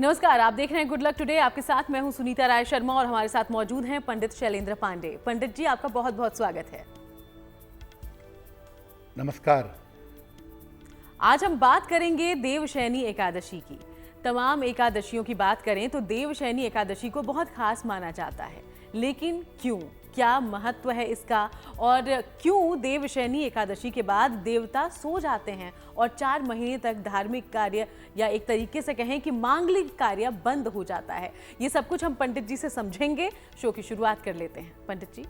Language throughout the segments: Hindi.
नमस्कार, आप देख रहे हैं गुड लक टुडे। आपके साथ मैं हूं सुनीता राय शर्मा और हमारे साथ मौजूद हैं पंडित शैलेंद्र पांडे। पंडित जी, आपका बहुत बहुत स्वागत है। नमस्कार। आज हम बात करेंगे देवशयनी एकादशी की। तमाम एकादशियों की बात करें तो देवशयनी एकादशी को बहुत खास माना जाता है, लेकिन क्यों, क्या महत्व है इसका और क्यों देवशयनी एकादशी के बाद देवता सो जाते हैं और 4 महीने तक धार्मिक कार्य या एक तरीके से कहें कि मांगलिक कार्य बंद हो जाता है। ये सब कुछ हम पंडित जी से समझेंगे। शो की शुरुआत कर लेते हैं। पंडित जी,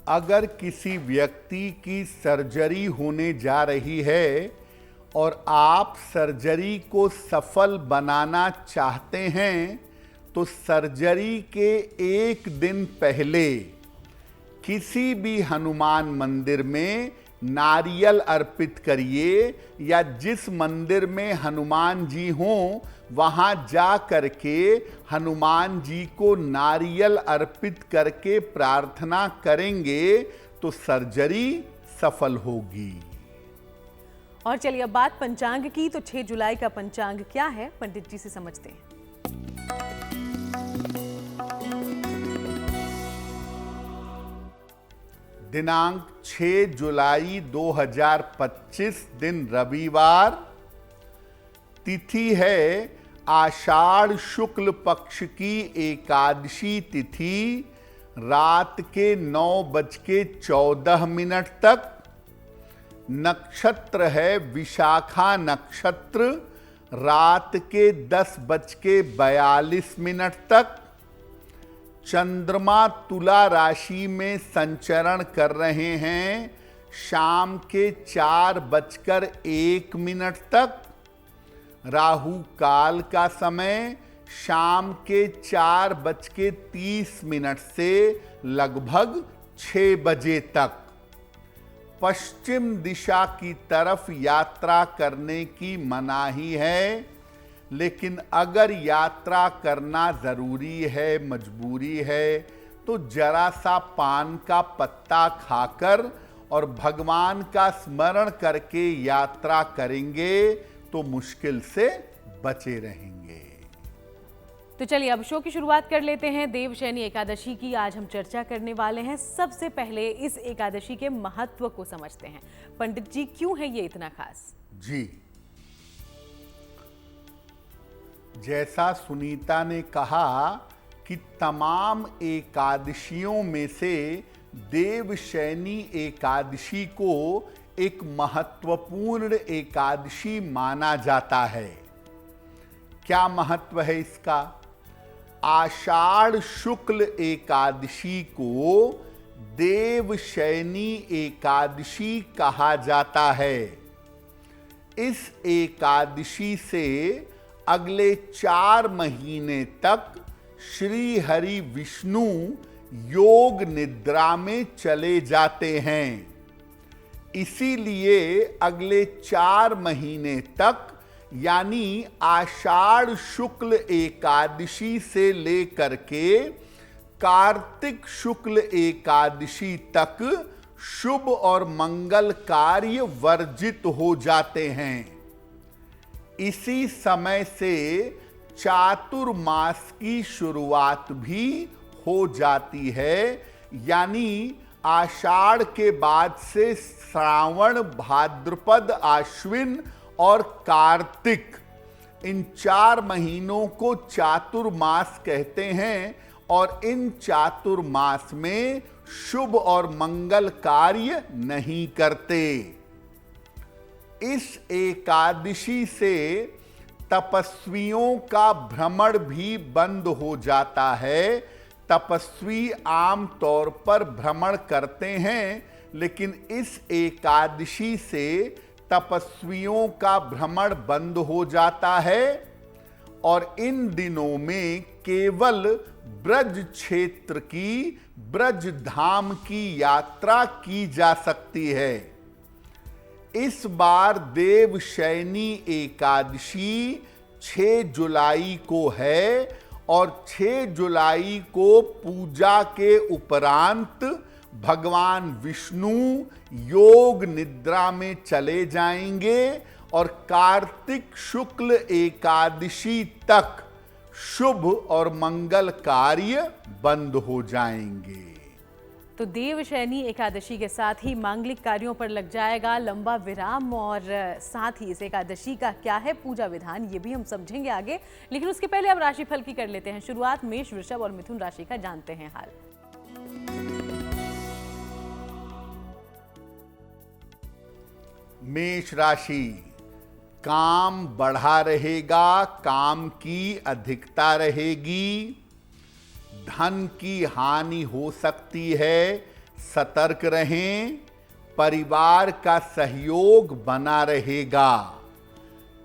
अगर किसी व्यक्ति की सर्जरी होने जा रही है और आप सर्जरी को सफल बनाना चाहते हैं तो सर्जरी के 1 दिन पहले किसी भी हनुमान मंदिर में नारियल अर्पित करिए या जिस मंदिर में हनुमान जी हों वहां जा करके हनुमान जी को नारियल अर्पित करके प्रार्थना करेंगे तो सर्जरी सफल होगी। और चलिए अब बात पंचांग की, तो 6 जुलाई का पंचांग क्या है, पंडित जी से समझते हैं। दिनांक 6 जुलाई 2025 दिन रविवार, तिथि है आषाढ़ शुक्ल पक्ष की एकादशी तिथि, रात के 9:14 तक। नक्षत्र है विशाखा नक्षत्र, रात के 10:42 तक। चंद्रमा तुला राशि में संचरण कर रहे हैं शाम के 4:01 तक। राहु काल का समय शाम के 4:30 से लगभग 6 बजे तक। पश्चिम दिशा की तरफ यात्रा करने की मनाही है, लेकिन अगर यात्रा करना जरूरी है, मजबूरी है, तो जरा सा पान का पत्ता खाकर और भगवान का स्मरण करके यात्रा करेंगे तो मुश्किल से बचे रहेंगे। तो चलिए अब शो की शुरुआत कर लेते हैं देवशयनी एकादशी की। आज हम चर्चा करने वाले हैं। सबसे पहले इस एकादशी के महत्व को समझते हैं। पंडित जी, क्यों है ये इतना खास? जी, जैसा सुनीता ने कहा कि तमाम एकादशियों में से देवशयनी एकादशी को एक महत्वपूर्ण एकादशी माना जाता है। क्या महत्व है इसका? आषाढ़ शुक्ल एकादशी को देवशयनी एकादशी कहा जाता है। इस एकादशी से अगले 4 महीने तक श्री हरि विष्णु योग निद्रा में चले जाते हैं। इसीलिए अगले 4 महीने तक, यानी आषाढ़ शुक्ल एकादशी से लेकर के कार्तिक शुक्ल एकादशी तक शुभ और मंगल कार्य वर्जित हो जाते हैं। इसी समय से चातुर्मास की शुरुआत भी हो जाती है, यानी आषाढ़ के बाद से श्रावण, भाद्रपद, आश्विन और कार्तिक, इन 4 महीनों को चातुर्मास कहते हैं और इन चातुर्मास में शुभ और मंगल कार्य नहीं करते। इस एकादशी से तपस्वियों का भ्रमण भी बंद हो जाता है। तपस्वी आम तौर पर भ्रमण करते हैं, लेकिन इस एकादशी से तपस्वियों का भ्रमण बंद हो जाता है और इन दिनों में केवल ब्रज क्षेत्र की, ब्रज धाम की यात्रा की जा सकती है। इस बार देवशयनी एकादशी 6 जुलाई को है और 6 जुलाई को पूजा के उपरांत भगवान विष्णु योग निद्रा में चले जाएंगे और कार्तिक शुक्ल एकादशी तक शुभ और मंगल कार्य बंद हो जाएंगे। तो देवशयनी एकादशी के साथ ही मांगलिक कार्यों पर लग जाएगा लंबा विराम, और साथ ही इस एकादशी का क्या है पूजा विधान ये भी हम समझेंगे आगे। लेकिन उसके पहले अब राशिफल की कर लेते हैं शुरुआत। मेष, वृषभ और मिथुन राशि का जानते हैं हाल। मेष राशि, काम बढ़ा रहेगा, काम की अधिकता रहेगी, धन की हानि हो सकती है, सतर्क रहें। परिवार का सहयोग बना रहेगा।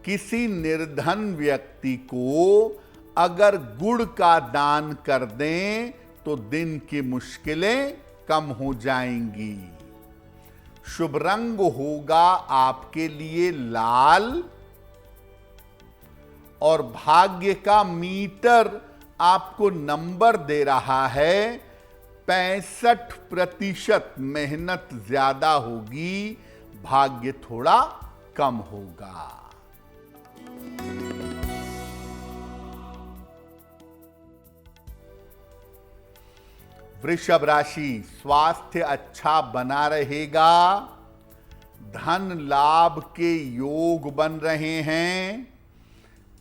किसी निर्धन व्यक्ति को अगर गुड़ का दान कर दें तो दिन की मुश्किलें कम हो जाएंगी। शुभ रंग होगा आपके लिए लाल, और भाग्य का मीटर आपको नंबर दे रहा है 65%। मेहनत ज्यादा होगी, भाग्य थोड़ा कम होगा। वृषभ राशि, स्वास्थ्य अच्छा बना रहेगा, धन लाभ के योग बन रहे हैं,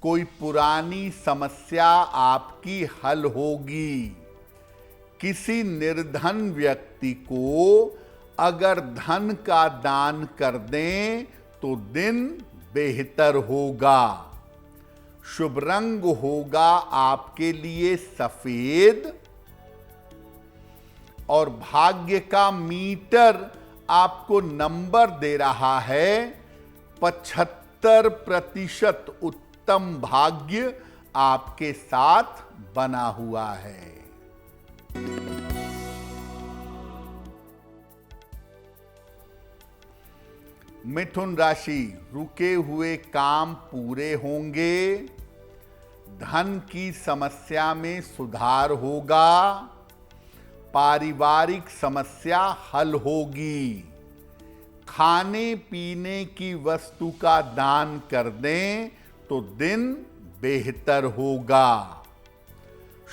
कोई पुरानी समस्या आपकी हल होगी। किसी निर्धन व्यक्ति को अगर धन का दान कर दें तो दिन बेहतर होगा। शुभ रंग होगा आपके लिए सफेद, और भाग्य का मीटर आपको नंबर दे रहा है 75%। उत्तम भाग्य आपके साथ बना हुआ है। मिथुन राशि, रुके हुए काम पूरे होंगे, धन की समस्या में सुधार होगा, पारिवारिक समस्या हल होगी। खाने पीने की वस्तु का दान कर दें तो दिन बेहतर होगा।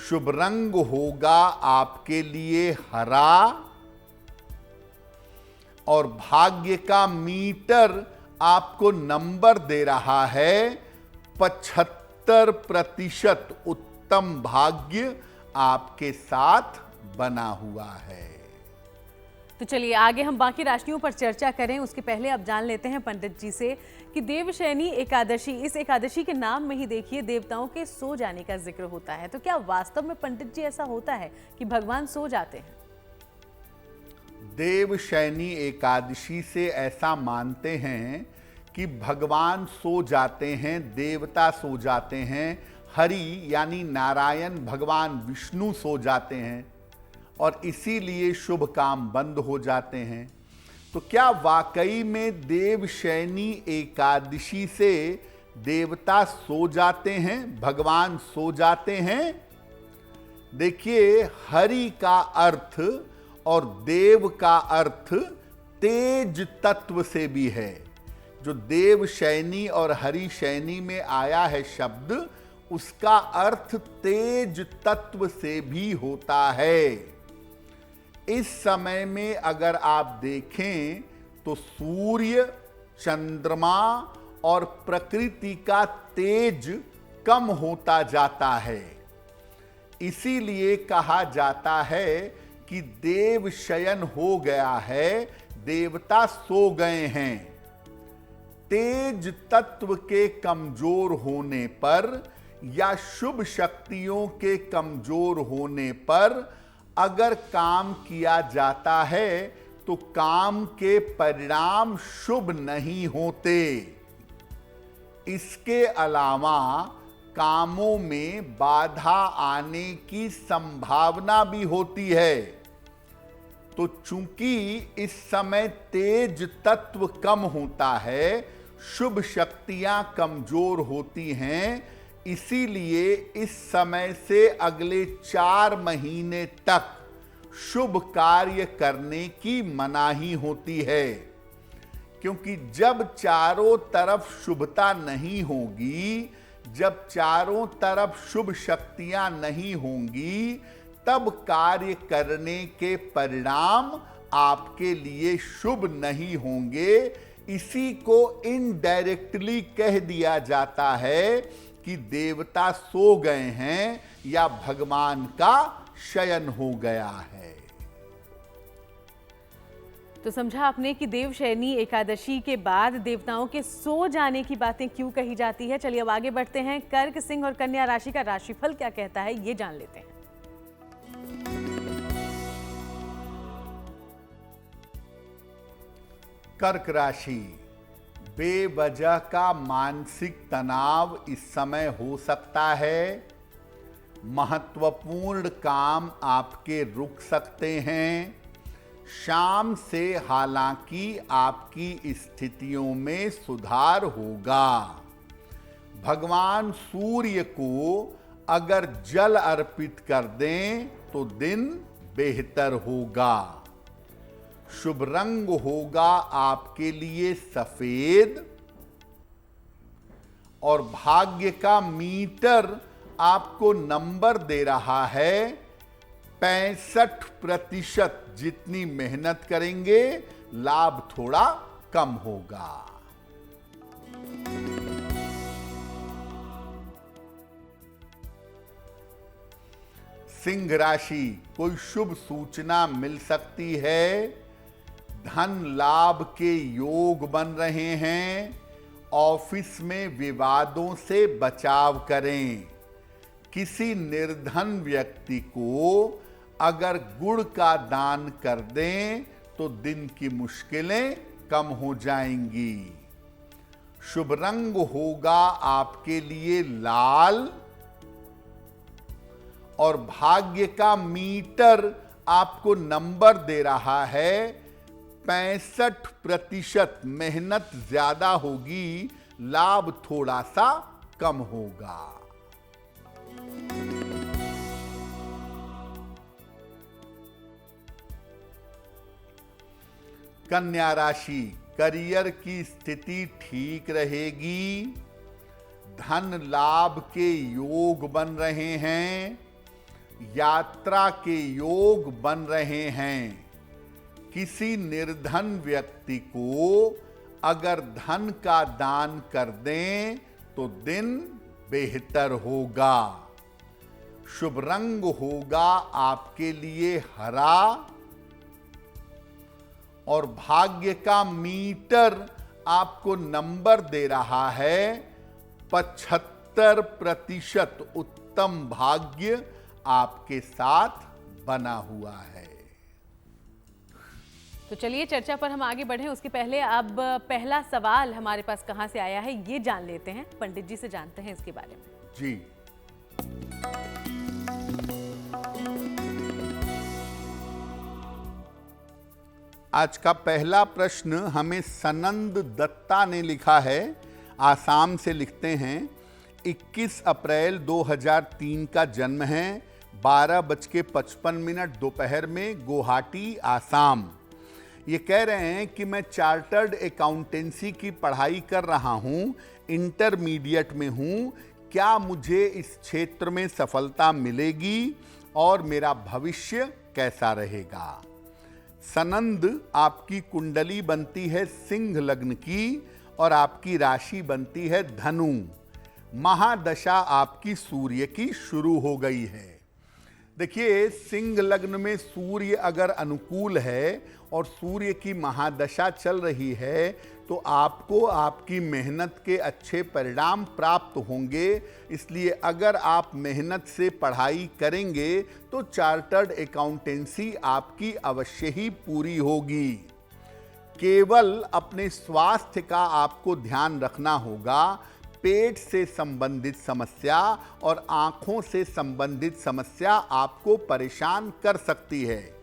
शुभ रंग होगा आपके लिए हरा, और भाग्य का मीटर आपको नंबर दे रहा है 75%। उत्तम भाग्य आपके साथ बना हुआ है। तो चलिए आगे हम बाकी राशियों पर चर्चा करें, उसके पहले अब जान लेते हैं पंडित जी से कि देवशयनी एकादशी, इस एकादशी के नाम में ही देखिए देवताओं के सो जाने का जिक्र होता है। तो क्या वास्तव में पंडित जी ऐसा होता है कि भगवान सो जाते हैं? देवशयनी एकादशी से ऐसा मानते हैं कि भगवान सो जाते हैं, देवता सो जाते हैं, हरि यानी नारायण भगवान विष्णु सो जाते हैं, और इसीलिए शुभ काम बंद हो जाते हैं। तो क्या वाकई में देवशयनी एकादशी से देवता सो जाते हैं, भगवान सो जाते हैं? देखिए, हरि का अर्थ और देव का अर्थ तेज तत्व से भी है। जो देवशयनी और हरिशयनी में आया है शब्द, उसका अर्थ तेज तत्व से भी होता है। इस समय में अगर आप देखें तो सूर्य, चंद्रमा और प्रकृति का तेज कम होता जाता है। इसीलिए कहा जाता है कि देव शयन हो गया है, देवता सो गए हैं। तेज तत्व के कमजोर होने पर या शुभ शक्तियों के कमजोर होने पर अगर काम किया जाता है तो काम के परिणाम शुभ नहीं होते। इसके अलावा कामों में बाधा आने की संभावना भी होती है। तो चूंकि इस समय तेज तत्व कम होता है, शुभ शक्तियां कमजोर होती हैं, इसीलिए इस समय से अगले 4 महीने तक शुभ कार्य करने की मनाही होती है, क्योंकि जब चारों तरफ शुभता नहीं होगी, जब चारों तरफ शुभ शक्तियां नहीं होंगी, तब कार्य करने के परिणाम आपके लिए शुभ नहीं होंगे। इसी को इनडायरेक्टली कह दिया जाता है कि देवता सो गए हैं या भगवान का शयन हो गया है। तो समझा आपने कि देवशयनी एकादशी के बाद देवताओं के सो जाने की बातें क्यों कही जाती है। चलिए अब आगे बढ़ते हैं। कर्क, सिंह और कन्या राशि का राशिफल क्या कहता है, ये जान लेते हैं। कर्क राशि, बेवजह का मानसिक तनाव इस समय हो सकता है। महत्वपूर्ण काम आपके रुक सकते हैं। शाम से हालांकि आपकी स्थितियों में सुधार होगा। भगवान सूर्य को अगर जल अर्पित कर दें तो दिन बेहतर होगा। शुभ रंग होगा आपके लिए सफेद और भाग्य का मीटर आपको नंबर दे रहा है 65%। जितनी मेहनत करेंगे लाभ थोड़ा कम होगा। सिंह राशि, कोई शुभ सूचना मिल सकती है। धन लाभ के योग बन रहे हैं। ऑफिस में विवादों से बचाव करें। किसी निर्धन व्यक्ति को अगर गुड़ का दान कर दें तो दिन की मुश्किलें कम हो जाएंगी। शुभ रंग होगा आपके लिए लाल और भाग्य का मीटर आपको नंबर दे रहा है 65%। मेहनत ज्यादा होगी, लाभ थोड़ा सा कम होगा। कन्या राशि, करियर की स्थिति ठीक रहेगी। धन लाभ के योग बन रहे हैं। यात्रा के योग बन रहे हैं। किसी निर्धन व्यक्ति को अगर धन का दान कर दें तो दिन बेहतर होगा। शुभ रंग होगा आपके लिए हरा और भाग्य का मीटर आपको नंबर दे रहा है 75%। उत्तम भाग्य आपके साथ बना हुआ है। तो चलिए चर्चा पर हम आगे बढ़ें, उसके पहले अब पहला सवाल हमारे पास कहां से आया है ये जान लेते हैं। पंडित जी से जानते हैं इसके बारे में। जी, आज का पहला प्रश्न हमें सनंद दत्ता ने लिखा है। आसाम से लिखते हैं। 21 अप्रैल 2003 का जन्म है। 12:55 दोपहर में गुवाहाटी, आसाम। ये कह रहे हैं कि मैं चार्टर्ड अकाउंटेंसी की पढ़ाई कर रहा हूँ, इंटरमीडिएट में हूँ। क्या मुझे इस क्षेत्र में सफलता मिलेगी और मेरा भविष्य कैसा रहेगा? सनंद, आपकी कुंडली बनती है सिंह लग्न की और आपकी राशि बनती है धनु। महादशा आपकी सूर्य की शुरू हो गई है। देखिए, सिंह लग्न में सूर्य अगर अनुकूल है और सूर्य की महादशा चल रही है तो आपको आपकी मेहनत के अच्छे परिणाम प्राप्त होंगे। इसलिए अगर आप मेहनत से पढ़ाई करेंगे तो चार्टर्ड अकाउंटेंसी आपकी अवश्य ही पूरी होगी। केवल अपने स्वास्थ्य का आपको ध्यान रखना होगा। पेट से संबंधित समस्या और आंखों से संबंधित समस्या आपको परेशान कर सकती है।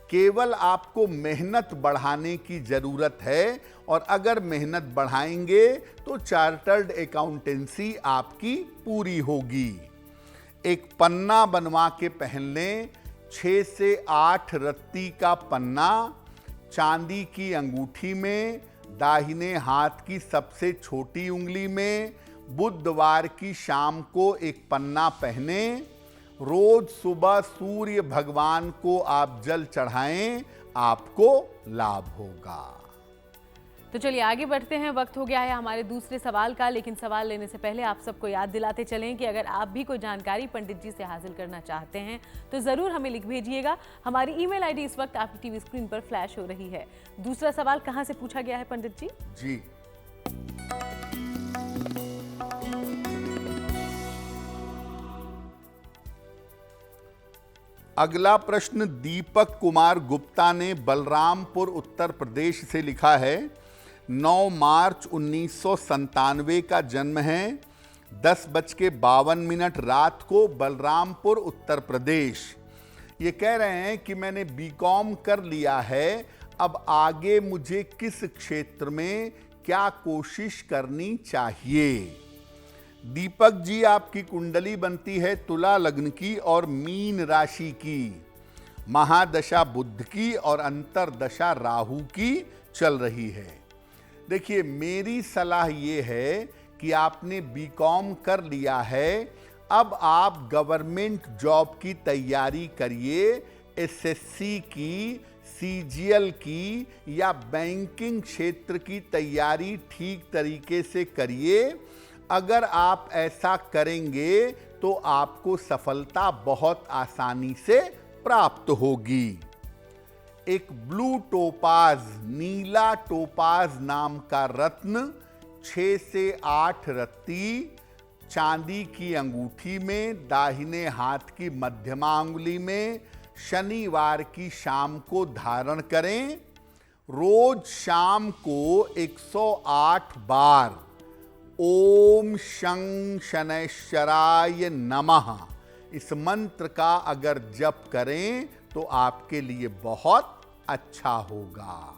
केवल आपको मेहनत बढ़ाने की जरूरत है और अगर मेहनत बढ़ाएंगे तो चार्टर्ड अकाउंटेंसी आपकी पूरी होगी। एक पन्ना बनवा के पहन लें 6 से 8 रत्ती का पन्ना चांदी की अंगूठी में, दाहिने हाथ की सबसे छोटी उंगली में, बुधवार की शाम को एक पन्ना पहने। रोज सुबह सूर्य भगवान को आप जल चढ़ाएं, आपको लाभ होगा। तो चलिए आगे बढ़ते हैं। वक्त हो गया है हमारे दूसरे सवाल का, लेकिन सवाल लेने से पहले आप सबको याद दिलाते चलें कि अगर आप भी कोई जानकारी पंडित जी से हासिल करना चाहते हैं तो ज़रूर हमें लिख भेजिएगा। हमारी ईमेल आईडी इस वक्त आपकी टीवी स्क्रीन पर फ्लैश हो रही है। दूसरा सवाल कहाँ से पूछा गया है पंडित जी? जी, अगला प्रश्न दीपक कुमार गुप्ता ने बलरामपुर उत्तर प्रदेश से लिखा है। 9 मार्च 1997 का जन्म है। 10:52 रात को बलरामपुर उत्तर प्रदेश। ये कह रहे हैं कि मैंने बीकॉम कर लिया है, अब आगे मुझे किस क्षेत्र में क्या कोशिश करनी चाहिए? दीपक जी, आपकी कुंडली बनती है तुला लग्न की और मीन राशि की। महादशा बुध की और अंतरदशा राहु की चल रही है। देखिए, मेरी सलाह ये है कि आपने बीकॉम कर लिया है, अब आप गवर्नमेंट जॉब की तैयारी करिए। एसएससी की, सीजीएल की या बैंकिंग क्षेत्र की तैयारी ठीक तरीके से करिए। अगर आप ऐसा करेंगे तो आपको सफलता बहुत आसानी से प्राप्त होगी। एक ब्लू टोपाज, नीला टोपाज नाम का रत्न 6 से 8 रत्ती चांदी की अंगूठी में, दाहिने हाथ की मध्यमा अंगुली में, शनिवार की शाम को धारण करें। रोज शाम को 108 बार ओम शं शनैश्चराय नमः इस मंत्र का अगर जप करें तो आपके लिए बहुत अच्छा होगा।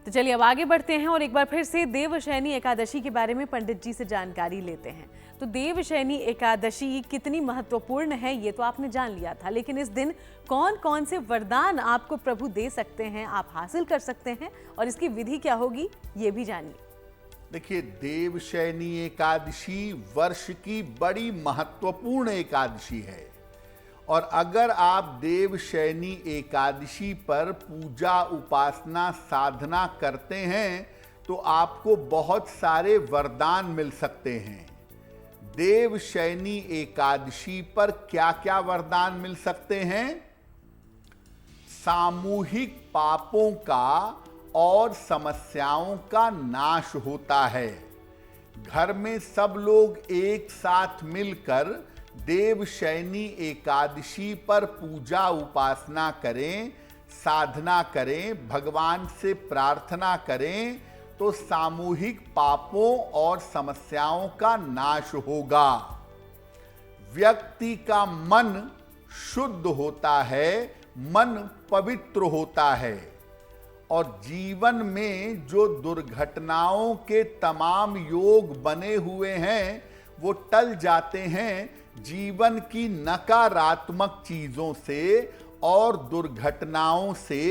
तो चलिए अब आगे बढ़ते हैं और एक बार फिर से देवशयनी एकादशी के बारे में पंडित जी से जानकारी लेते हैं। तो देवशयनी एकादशी कितनी महत्वपूर्ण है ये तो आपने जान लिया था, लेकिन इस दिन कौन कौन से वरदान आपको प्रभु दे सकते हैं, आप हासिल कर सकते हैं और इसकी विधि क्या होगी ये भी जानिए। देखिए, देवशयनी एकादशी वर्ष की बड़ी महत्वपूर्ण एकादशी है और अगर आप देवशयनी एकादशी पर पूजा, उपासना, साधना करते हैं तो आपको बहुत सारे वरदान मिल सकते हैं। देवशयनी एकादशी पर क्या क्या वरदान मिल सकते हैं? सामूहिक पापों का और समस्याओं का नाश होता है। घर में सब लोग एक साथ मिलकर देवशयनी एकादशी पर पूजा, उपासना करें, साधना करें, भगवान से प्रार्थना करें तो सामूहिक पापों और समस्याओं का नाश होगा। व्यक्ति का मन शुद्ध होता है, मन पवित्र होता है और जीवन में जो दुर्घटनाओं के तमाम योग बने हुए हैं वो टल जाते हैं। जीवन की नकारात्मक चीजों से और दुर्घटनाओं से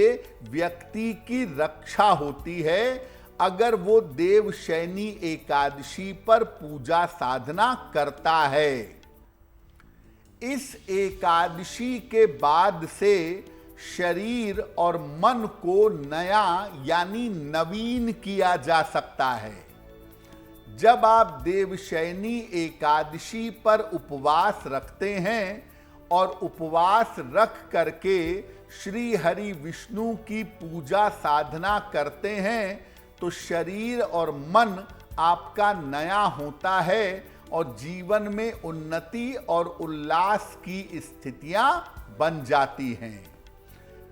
व्यक्ति की रक्षा होती है अगर वो देवशयनी एकादशी पर पूजा साधना करता है। इस एकादशी के बाद से शरीर और मन को नया यानी नवीन किया जा सकता है। जब आप देवशयनी एकादशी पर उपवास रखते हैं और उपवास रख करके श्री हरि विष्णु की पूजा साधना करते हैं तो शरीर और मन आपका नया होता है और जीवन में उन्नति और उल्लास की स्थितियां बन जाती हैं।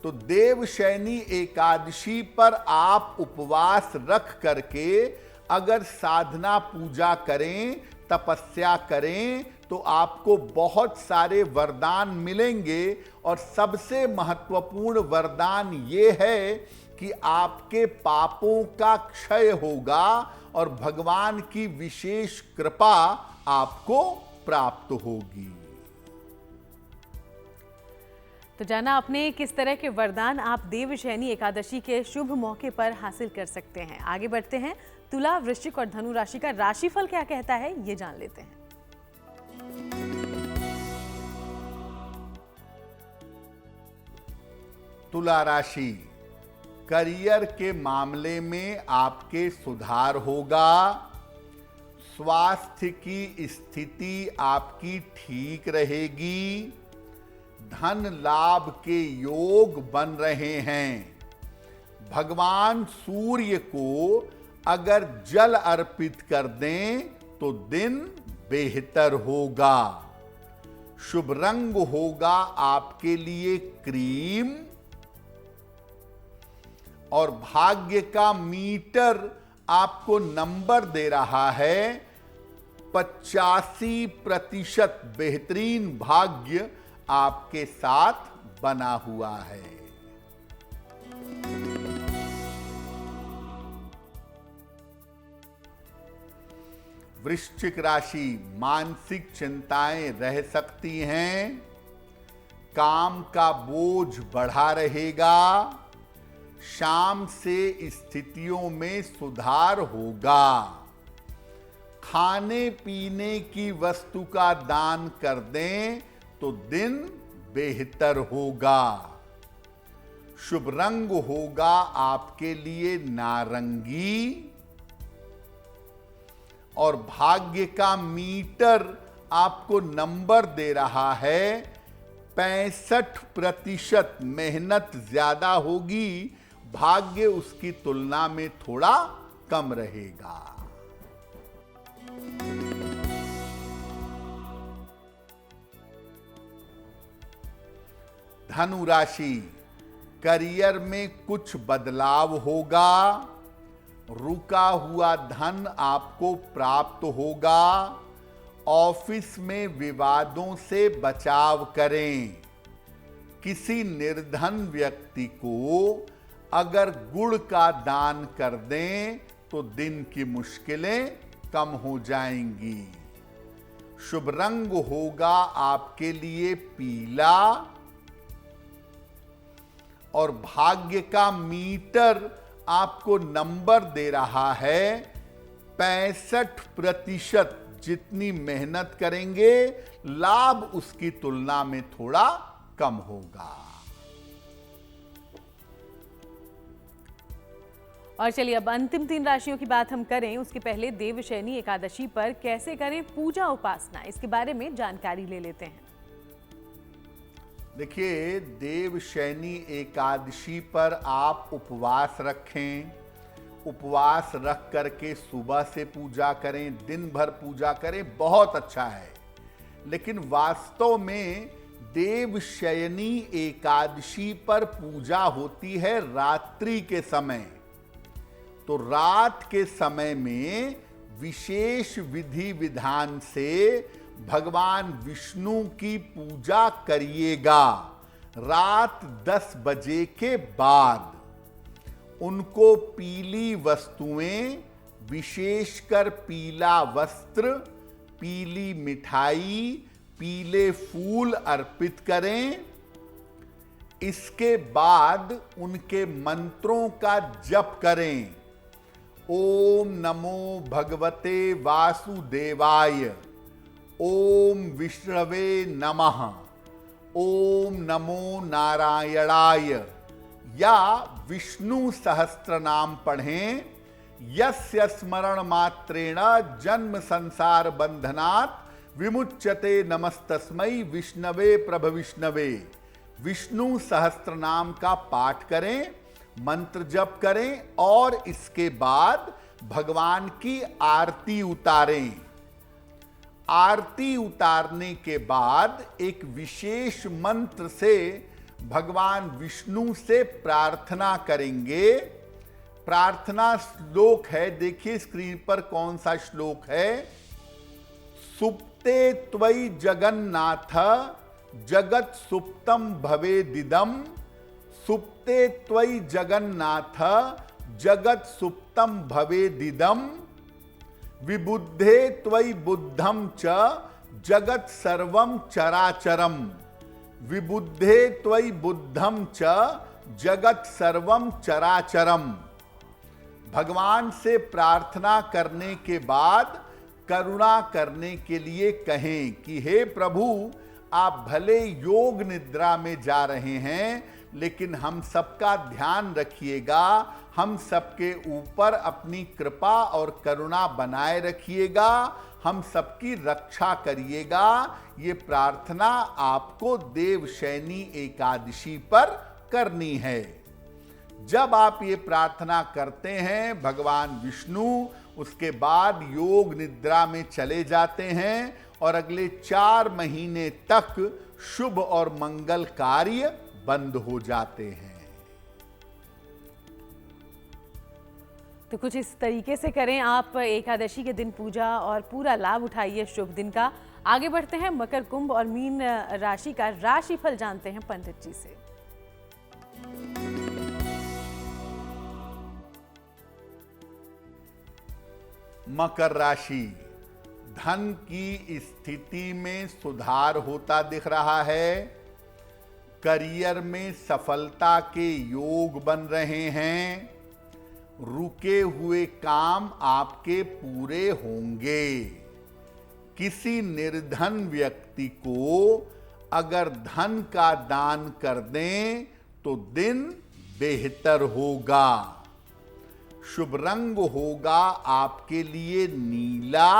तो देवशयनी एकादशी पर आप उपवास रख करके अगर साधना पूजा करें, तपस्या करें तो आपको बहुत सारे वरदान मिलेंगे और सबसे महत्वपूर्ण वरदान ये है कि आपके पापों का क्षय होगा और भगवान की विशेष कृपा आपको प्राप्त होगी। तो जाना आपने किस तरह के वरदान आप देवशयनी एकादशी के शुभ मौके पर हासिल कर सकते हैं। आगे बढ़ते हैं, तुला, वृश्चिक और धनु राशि का राशिफल क्या कहता है ये जान लेते हैं। तुला राशि, करियर के मामले में आपके सुधार होगा। स्वास्थ्य की स्थिति आपकी ठीक रहेगी। धन लाभ के योग बन रहे हैं। भगवान सूर्य को अगर जल अर्पित कर दें तो दिन बेहतर होगा। शुभ रंग होगा आपके लिए क्रीम और भाग्य का मीटर आपको नंबर दे रहा है 85%। बेहतरीन भाग्य आपके साथ बना हुआ है। वृश्चिक राशि, मानसिक चिंताएं रह सकती हैं। काम का बोझ बढ़ा रहेगा। शाम से स्थितियों में सुधार होगा। खाने पीने की वस्तु का दान कर दें तो दिन बेहतर होगा। शुभ रंग होगा आपके लिए नारंगी और भाग्य का मीटर आपको नंबर दे रहा है 65%। मेहनत ज्यादा होगी, भाग्य उसकी तुलना में थोड़ा कम रहेगा। धनु राशि, करियर में कुछ बदलाव होगा। रुका हुआ धन आपको प्राप्त होगा। ऑफिस में विवादों से बचाव करें। किसी निर्धन व्यक्ति को अगर गुड़ का दान कर दें तो दिन की मुश्किलें कम हो जाएंगी। शुभ रंग होगा आपके लिए पीला और भाग्य का मीटर आपको नंबर दे रहा है 65%। जितनी मेहनत करेंगे लाभ उसकी तुलना में थोड़ा कम होगा। और चलिए अब अंतिम 3 राशियों की बात हम करें, उसके पहले देवशयनी एकादशी पर कैसे करें पूजा उपासना, इसके बारे में जानकारी ले लेते हैं। देखिए, देवशयनी एकादशी पर आप उपवास रखें। उपवास रख करके सुबह से पूजा करें, दिन भर पूजा करें, बहुत अच्छा है। लेकिन वास्तव में देवशयनी एकादशी पर पूजा होती है रात्रि के समय। तो रात के समय में विशेष विधि विधान से भगवान विष्णु की पूजा करिएगा। रात 10 बजे के बाद उनको पीली वस्तुएं, विशेषकर पीला वस्त्र, पीली मिठाई, पीले फूल अर्पित करें। इसके बाद उनके मंत्रों का जप करें। ओम नमो भगवते वासुदेवाय, ओम विष्णवे नमः, ओम नमो नारायणाय या विष्णु सहस्त्र नाम पढ़ें। यस्य स्मरण मात्रेण जन्म संसार बंधनात् विमुच्यते नमस्तस्मै विष्णवे प्रभविष्णवे। विष्णु सहस्त्र नाम का पाठ करें, मंत्र जप करें और इसके बाद भगवान की आरती उतारें। आरती उतारने के बाद एक विशेष मंत्र से भगवान विष्णु से प्रार्थना करेंगे। प्रार्थना श्लोक है, देखिए स्क्रीन पर कौन सा श्लोक है। सुप्ते त्वयि जगन्नाथ जगत सुप्तम भवेदिदम, सुप्ते त्वयि जगन्नाथ जगत सुप्तम भवेदिदम, विबुद्धे त्वयि बुद्धम च जगत सर्वम चराचरम, विबुद्धे त्वयि बुद्धम च जगत सर्वम चराचरम। भगवान से प्रार्थना करने के बाद करुणा करने के लिए कहें कि हे प्रभु, आप भले योग निद्रा में जा रहे हैं, लेकिन हम सबका ध्यान रखिएगा, हम सबके ऊपर अपनी कृपा और करुणा बनाए रखिएगा, हम सबकी रक्षा करिएगा। ये प्रार्थना आपको देवशयनी एकादशी पर करनी है। जब आप ये प्रार्थना करते हैं, भगवान विष्णु उसके बाद योग निद्रा में चले जाते हैं और अगले 4 महीने तक शुभ और मंगल कार्य बंद हो जाते हैं। तो कुछ इस तरीके से करें आप एकादशी के दिन पूजा और पूरा लाभ उठाइए शुभ दिन का। आगे बढ़ते हैं, मकर, कुंभ और मीन राशि का राशिफल जानते हैं पंडित जी से। मकर राशि, धन की स्थिति में सुधार होता दिख रहा है। करियर में सफलता के योग बन रहे हैं। रुके हुए काम आपके पूरे होंगे। किसी निर्धन व्यक्ति को अगर धन का दान कर दें तो दिन बेहतर होगा। शुभ रंग होगा आपके लिए नीला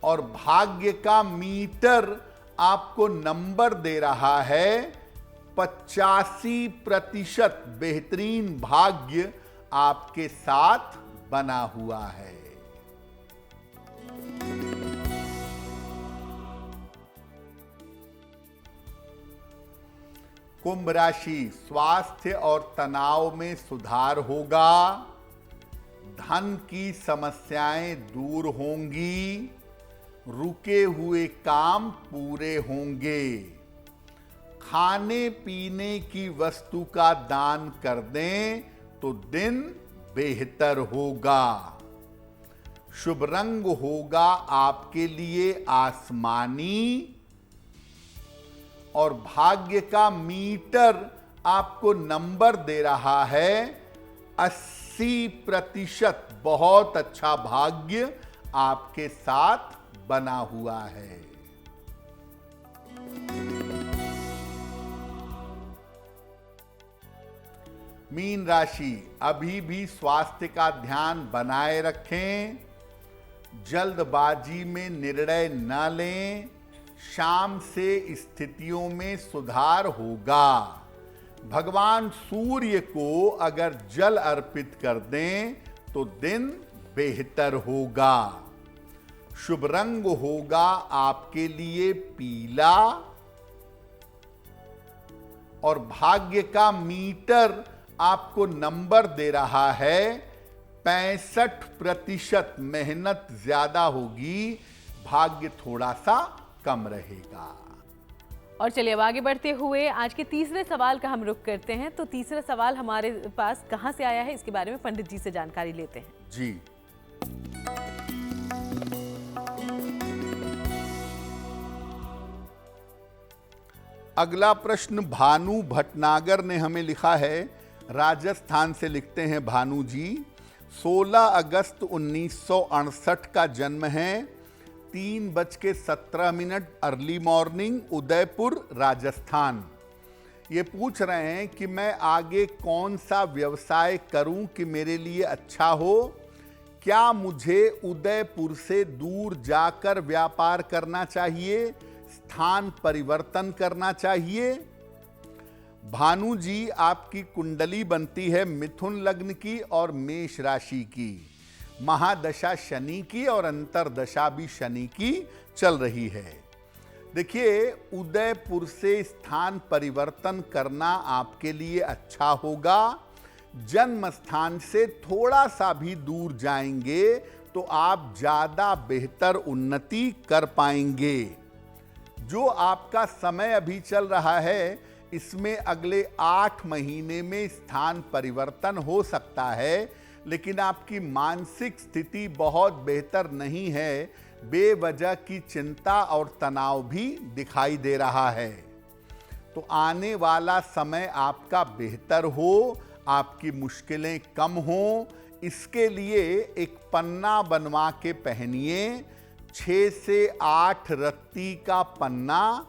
और भाग्य का मीटर आपको नंबर दे रहा है 85% बेहतरीन भाग्य आपके साथ बना हुआ है। कुंभ राशि, स्वास्थ्य और तनाव में सुधार होगा। धन की समस्याएं दूर होंगी। रुके हुए काम पूरे होंगे। खाने पीने की वस्तु का दान कर दें तो दिन बेहतर होगा। शुभ रंग होगा आपके लिए आसमानी और भाग्य का मीटर आपको नंबर दे रहा है 80%। बहुत अच्छा भाग्य आपके साथ बना हुआ है। मीन राशि, अभी भी स्वास्थ्य का ध्यान बनाए रखें। जल्दबाजी में निर्णय न लें। शाम से स्थितियों में सुधार होगा। भगवान सूर्य को अगर जल अर्पित कर दें तो दिन बेहतर होगा। शुभ रंग होगा आपके लिए पीला और भाग्य का मीटर आपको नंबर दे रहा है 65%। मेहनत ज्यादा होगी, भाग्य थोड़ा सा कम रहेगा। और चलिए अब आगे बढ़ते हुए आज के तीसरे सवाल का हम रुख करते हैं। तो तीसरा सवाल हमारे पास कहां से आया है, इसके बारे में पंडित जी से जानकारी लेते हैं। जी, अगला प्रश्न भानु भटनागर ने हमें लिखा है। राजस्थान से लिखते हैं भानु जी। 16 अगस्त 1968 का जन्म है। 3:17 अर्ली मॉर्निंग, उदयपुर, राजस्थान। ये पूछ रहे हैं कि मैं आगे कौन सा व्यवसाय करूं कि मेरे लिए अच्छा हो। क्या मुझे उदयपुर से दूर जाकर व्यापार करना चाहिए, स्थान परिवर्तन करना चाहिए? भानु जी, आपकी कुंडली बनती है मिथुन लग्न की और मेष राशि की। महादशा शनि की और अंतरदशा भी शनि की चल रही है। देखिए, उदयपुर से स्थान परिवर्तन करना आपके लिए अच्छा होगा। जन्म स्थान से थोड़ा सा भी दूर जाएंगे तो आप ज्यादा बेहतर उन्नति कर पाएंगे। जो आपका समय अभी चल रहा है, इसमें अगले 8 महीने में स्थान परिवर्तन हो सकता है, लेकिन आपकी मानसिक स्थिति बहुत बेहतर नहीं है। बेवजह की चिंता और तनाव भी दिखाई दे रहा है। तो आने वाला समय आपका बेहतर हो, आपकी मुश्किलें कम हो, इसके लिए एक पन्ना बनवा के पहनिए। 6 से 8 रत्ती का पन्ना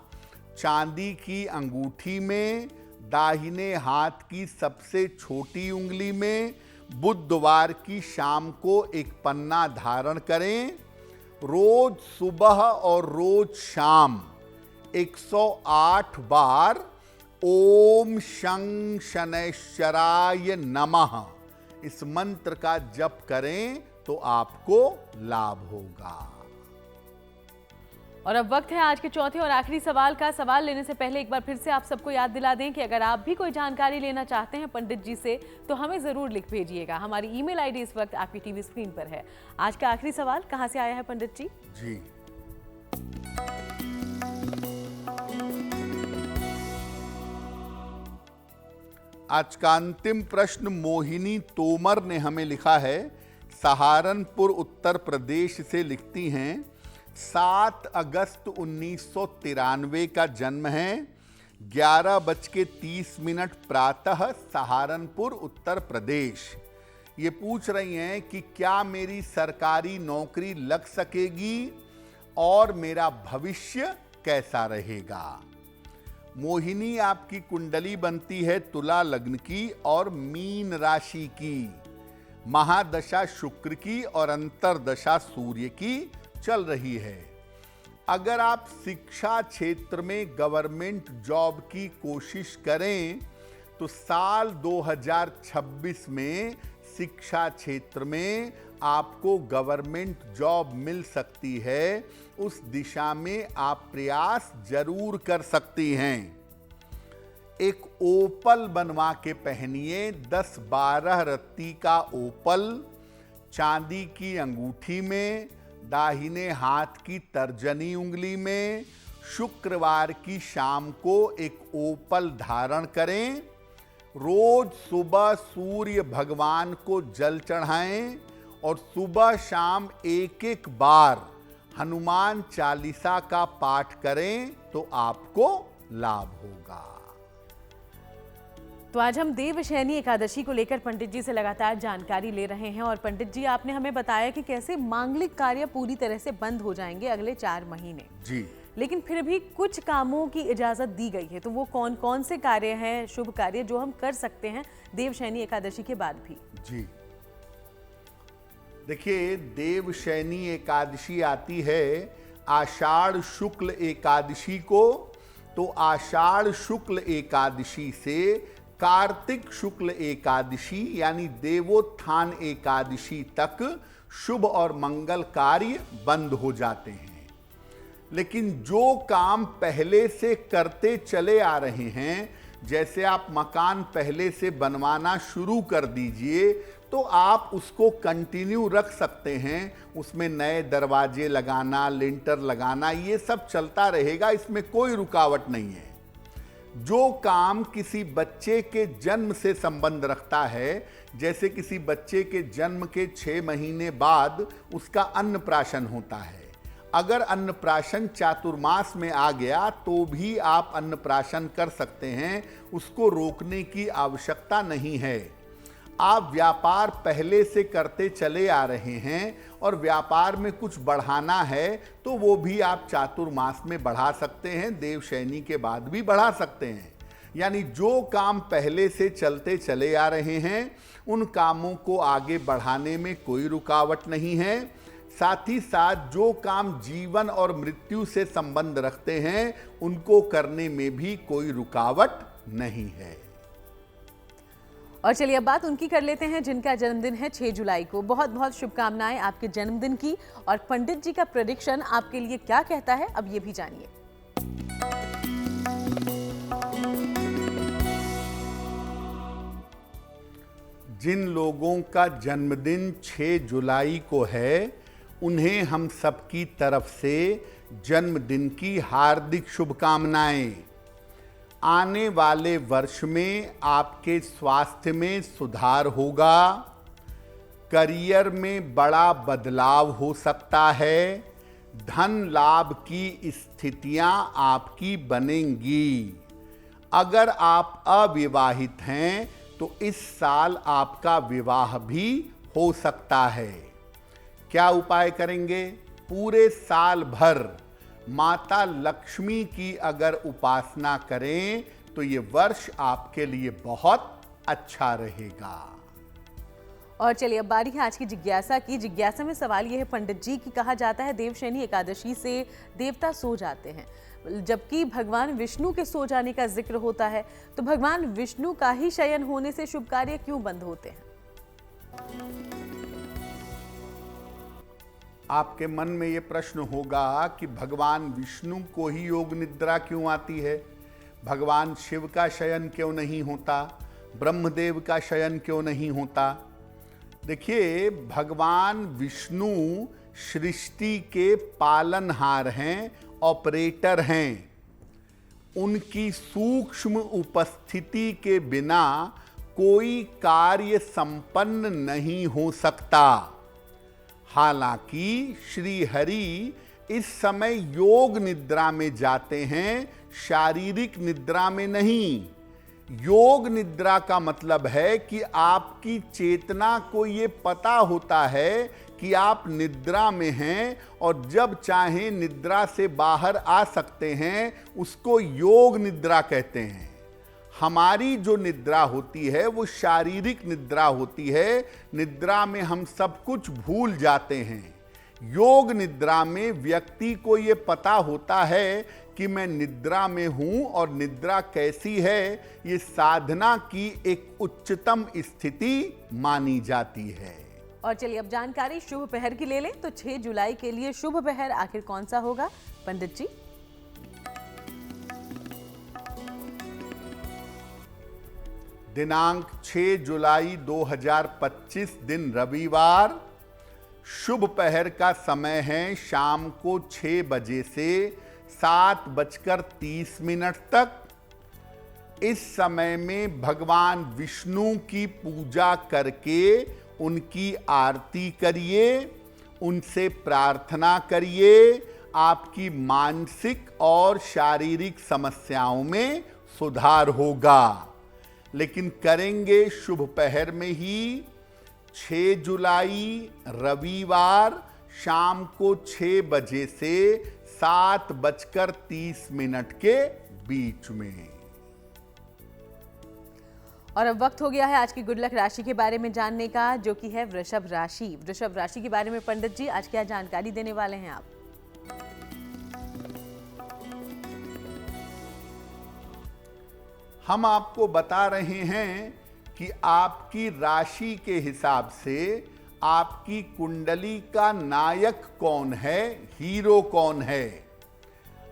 चांदी की अंगूठी में, दाहिने हाथ की सबसे छोटी उंगली में, बुधवार की शाम को एक पन्ना धारण करें। रोज सुबह और रोज शाम 108 बार ओम शं शनैश्चराय नमः इस मंत्र का जप करें तो आपको लाभ होगा। और अब वक्त है आज के चौथे और आखिरी सवाल का। सवाल लेने से पहले एक बार फिर से आप सबको याद दिला दें कि अगर आप भी कोई जानकारी लेना चाहते हैं पंडित जी से तो हमें ज़रूर लिख भेजिएगा। हमारी ईमेल आईडी इस वक्त आपकी टीवी स्क्रीन पर है। आज का आखिरी सवाल कहाँ से आया है पंडित जी? जी, आज का अंतिम प्रश्न मोहिनी तोमर ने हमें लिखा है। सहारनपुर उत्तर प्रदेश से लिखती हैं। 7 अगस्त 1993 का जन्म है। 11:30 प्रातः सहारनपुर उत्तर प्रदेश। ये पूछ रही हैं कि क्या मेरी सरकारी नौकरी लग सकेगी और मेरा भविष्य कैसा रहेगा। मोहिनी, आपकी कुंडली बनती है तुला लग्न की और मीन राशि की। महादशा शुक्र की और अंतरदशा सूर्य की चल रही है। अगर आप शिक्षा क्षेत्र में गवर्नमेंट जॉब की कोशिश करें तो साल 2026 में शिक्षा क्षेत्र में आपको गवर्नमेंट जॉब मिल सकती है। उस दिशा में आप प्रयास जरूर कर सकती हैं। एक ओपल बनवा के पहनिए। 10-12 रत्ती का ओपल चांदी की अंगूठी में, दाहिने हाथ की तर्जनी उंगली में। शुक्रवार की शाम को एक ओपल धारण करें। रोज सुबह सूर्य भगवान को जल चढ़ाएं और सुबह शाम एक बार हनुमान चालीसा का पाठ करें तो आपको लाभ होगा। तो आज हम देवशयनी एकादशी को लेकर पंडित जी से लगातार जानकारी ले रहे हैं और पंडित जी आपने हमें बताया कि कैसे मांगलिक कार्य पूरी तरह से बंद हो जाएंगे अगले 4 महीने। जी, लेकिन फिर भी कुछ कामों की इजाजत दी गई है, तो वो कौन कौन से कार्य हैं, शुभ कार्य जो हम कर सकते हैं देवशयनी एकादशी के बाद भी? जी, देखिए, देवशयनी एकादशी आती है आषाढ़ शुक्ल एकादशी को। तो आषाढ़ शुक्ल एकादशी से कार्तिक शुक्ल एकादशी यानी देवोत्थान एकादशी तक शुभ और मंगल कार्य बंद हो जाते हैं। लेकिन जो काम पहले से करते चले आ रहे हैं, जैसे आप मकान पहले से बनवाना शुरू कर दीजिए तो आप उसको कंटिन्यू रख सकते हैं। उसमें नए दरवाजे लगाना, लिंटर लगाना, ये सब चलता रहेगा, इसमें कोई रुकावट नहीं है। जो काम किसी बच्चे के जन्म से संबंध रखता है, जैसे किसी बच्चे के जन्म के 6 महीने बाद उसका अन्नप्राशन होता है, अगर अन्नप्राशन चातुर्मास में आ गया तो भी आप अन्नप्राशन कर सकते हैं, उसको रोकने की आवश्यकता नहीं है। आप व्यापार पहले से करते चले आ रहे हैं और व्यापार में कुछ बढ़ाना है तो वो भी आप चातुर्मास में बढ़ा सकते हैं, देवशयनी के बाद भी बढ़ा सकते हैं। यानी जो काम पहले से चलते चले आ रहे हैं उन कामों को आगे बढ़ाने में कोई रुकावट नहीं है। साथ ही साथ जो काम जीवन और मृत्यु से संबंध रखते हैं उनको करने में भी कोई रुकावट नहीं है। और चलिए अब बात उनकी कर लेते हैं जिनका जन्मदिन है 6 जुलाई को। बहुत बहुत शुभकामनाएं आपके जन्मदिन की। और पंडित जी का प्रेडिक्शन आपके लिए क्या कहता है, अब ये भी जानिए। जिन लोगों का जन्मदिन 6 जुलाई को है उन्हें हम सबकी तरफ से जन्मदिन की हार्दिक शुभकामनाएं। आने वाले वर्ष में आपके स्वास्थ्य में सुधार होगा, करियर में बड़ा बदलाव हो सकता है, धन लाभ की स्थितियां आपकी बनेंगी। अगर आप अविवाहित हैं तो इस साल आपका विवाह भी हो सकता है। क्या उपाय करेंगे? पूरे साल भर माता लक्ष्मी की अगर उपासना करें तो ये वर्ष आपके लिए बहुत अच्छा रहेगा। और चलिए अब बारी है आज की जिज्ञासा की। जिज्ञासा में सवाल यह है पंडित जी कि कहा जाता है देवशयनी एकादशी से देवता सो जाते हैं, जबकि भगवान विष्णु के सो जाने का जिक्र होता है, तो भगवान विष्णु का ही शयन होने से शुभ कार्य क्यों बंद होते हैं? आपके मन में यह प्रश्न होगा कि भगवान विष्णु को ही योग निद्रा क्यों आती है, भगवान शिव का शयन क्यों नहीं होता, ब्रह्मदेव का शयन क्यों नहीं होता। देखिए, भगवान विष्णु सृष्टि के पालनहार हैं, ऑपरेटर हैं। उनकी सूक्ष्म उपस्थिति के बिना कोई कार्य संपन्न नहीं हो सकता। हालांकि श्री हरि इस समय योग निद्रा में जाते हैं, शारीरिक निद्रा में नहीं। योग निद्रा का मतलब है कि आपकी चेतना को ये पता होता है कि आप निद्रा में हैं और जब चाहें निद्रा से बाहर आ सकते हैं, उसको योग निद्रा कहते हैं। हमारी जो निद्रा होती है वो शारीरिक निद्रा होती है। निद्रा में हम सब कुछ भूल जाते हैं। योग निद्रा में व्यक्ति को ये पता होता है कि मैं निद्रा में हूं और निद्रा कैसी है, ये साधना की एक उच्चतम स्थिति मानी जाती है। और चलिए अब जानकारी शुभ पहर की ले लें। तो 6 जुलाई के लिए शुभ पहर आखिर कौन सा होगा पंडित जी? दिनांक 6 जुलाई 2025 दिन रविवार। शुभ पहर का समय है शाम को 6 बजे से 7:30 तक। इस समय में भगवान विष्णु की पूजा करके उनकी आरती करिए, उनसे प्रार्थना करिए। आपकी मानसिक और शारीरिक समस्याओं में सुधार होगा। लेकिन करेंगे शुभ पहर में ही। 6 जुलाई रविवार शाम को 6 बजे से 7:30 के बीच में। और अब वक्त हो गया है आज की गुड लक राशि के बारे में जानने का, जो कि है वृषभ राशि। वृषभ राशि के बारे में पंडित जी आज क्या जानकारी देने वाले हैं आप? हम आपको बता रहे हैं कि आपकी राशि के हिसाब से आपकी कुंडली का नायक कौन है, हीरो कौन है।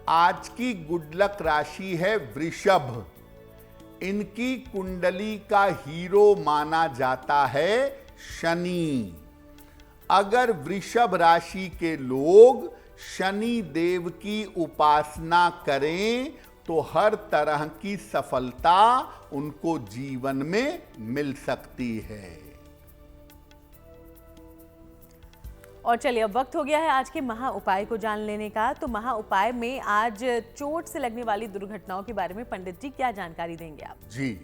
आज की गुड लक राशि है वृषभ। इनकी कुंडली का हीरो माना जाता है शनि। अगर वृषभ राशि के लोग शनि देव की उपासना करें तो हर तरह की सफलता उनको जीवन में मिल सकती है। और चलिए अब वक्त हो गया है आज के महा उपाय को जान लेने का। तो महा उपाय में आज चोट से लगने वाली दुर्घटनाओं के बारे में पंडित जी क्या जानकारी देंगे आप? जी,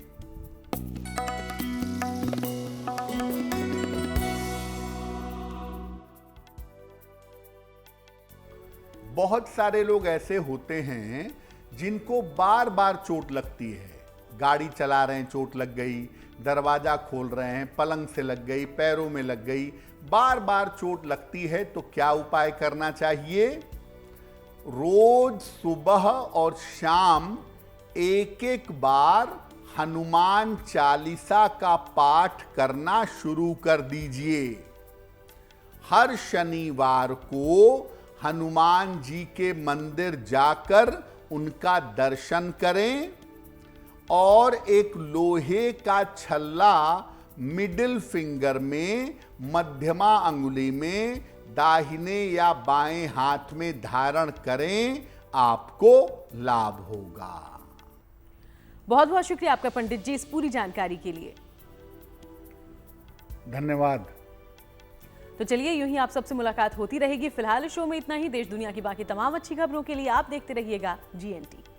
बहुत सारे लोग ऐसे होते हैं जिनको बार बार चोट लगती है। गाड़ी चला रहे हैं चोट लग गई, दरवाजा खोल रहे हैं पलंग से लग गई, पैरों में लग गई, बार बार चोट लगती है। तो क्या उपाय करना चाहिए? रोज सुबह और शाम एक बार हनुमान चालीसा का पाठ करना शुरू कर दीजिए। हर शनिवार को हनुमान जी के मंदिर जाकर उनका दर्शन करें और एक लोहे का छल्ला मिडिल फिंगर में, मध्यमा अंगुली में, दाहिने या बाएं हाथ में धारण करें, आपको लाभ होगा। बहुत बहुत शुक्रिया आपका पंडित जी इस पूरी जानकारी के लिए। धन्यवाद। तो चलिए यूं ही आप सबसे मुलाकात होती रहेगी। फिलहाल इस शो में इतना ही। देश दुनिया की बाकी तमाम अच्छी खबरों के लिए आप देखते रहिएगा GNT।